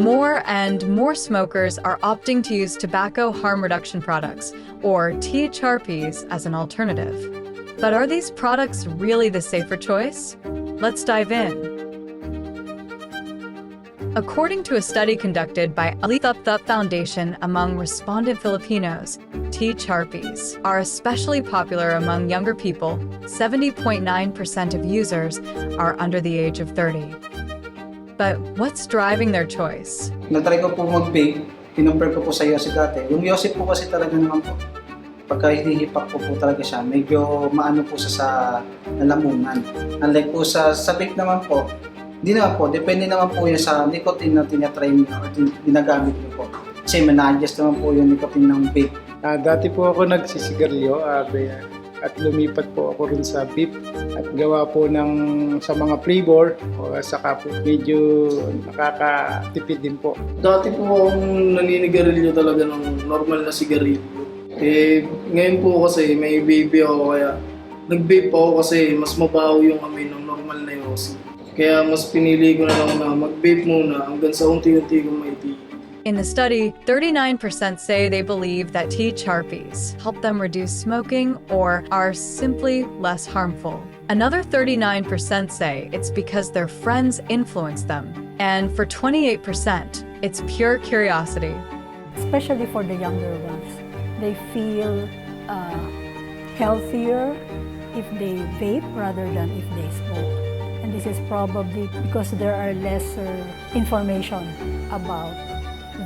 More and more smokers are opting to use tobacco harm reduction products, or THRPs, as an alternative. But are these products really the safer choice? Let's dive in. According to a study conducted by Ali Thup Thup Foundation among respondent Filipinos, THRPs are especially popular among younger people. 70.9% of users are under the age of 30. But what's driving their choice? Natry ko po mag-vape, kinumpare ko po sa Yossi dati. Yung Yossi po kasi talaga naman po, pagka hinihipak po talaga siya, medyo maano po siya sa lalamunan. Unlike po sa vape naman po, hindi naman po, depende naman po yan sa nicotine na tinatry niyo or ginagamit niyo po. Kasi mana-adjust naman po yung nicotine ng vape. Dati po ako nagsisigarilyo at lumipat po ako rin sa vape at gawa po sa mga flavor o saka po medyo nakakatipid din po. Dati po akong naninigarilyo talaga ng normal na sigarilyo. Ngayon po kasi may baby ako kaya nag-vape ako kasi mas mabaho yung amoy ng normal na Yossi. Kaya mas pinili ko na lang na mag-vape muna hanggang sa unti-unti kong maitigil. In the study, 39% say they believe that THRPs help them reduce smoking or are simply less harmful. Another 39% say it's because their friends influence them. And for 28%, it's pure curiosity. Especially for the younger ones, they feel healthier if they vape rather than if they smoke. And this is probably because there are lesser information about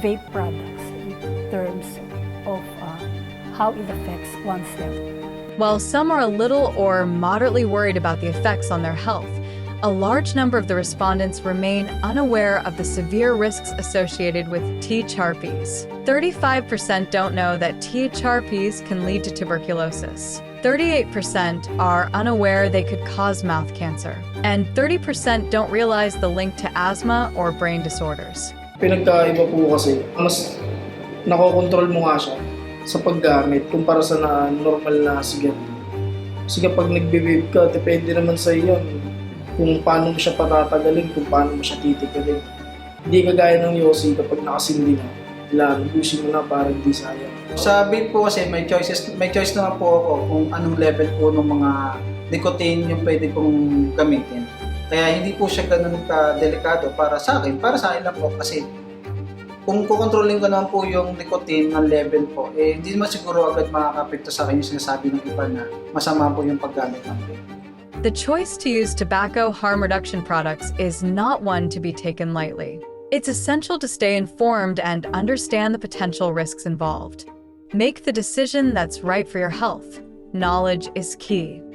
vape products in terms of how it affects one's health. While some are a little or moderately worried about the effects on their health, a large number of the respondents remain unaware of the severe risks associated with THRPs. 35% don't know that THRPs can lead to tuberculosis. 38% are unaware they could cause mouth cancer. And 30% don't realize the link to asthma or brain disorders. Pinagkaiba po kasi, mas nakokontrol mo nga siya sa paggamit kumpara sa normal na sigarilyo. Kasi kapag nagbe-vape ka, depende naman sa iyo kung paano mo siya patatagalin, kung paano mo siya titigalin. Hindi kagaya ng Yossi kapag nakasindi na, busin mo na para hindi sayang. Sa vape po kasi may choice naman po ako kung anong level po ng mga nicotine yung pwede kong gamitin. Kaya hindi po siya ganun ka-delikado para sa akin lang po kasi kung kukontrolin ko naman po yung nicotine ng level po, hindi naman siguro agad makakapekto sa akin yung sinasabi ng iba na masama po yung paggamit ng vape. The choice to use tobacco harm reduction products is not one to be taken lightly. It's essential to stay informed and understand the potential risks involved. Make the decision that's right for your health. Knowledge is key.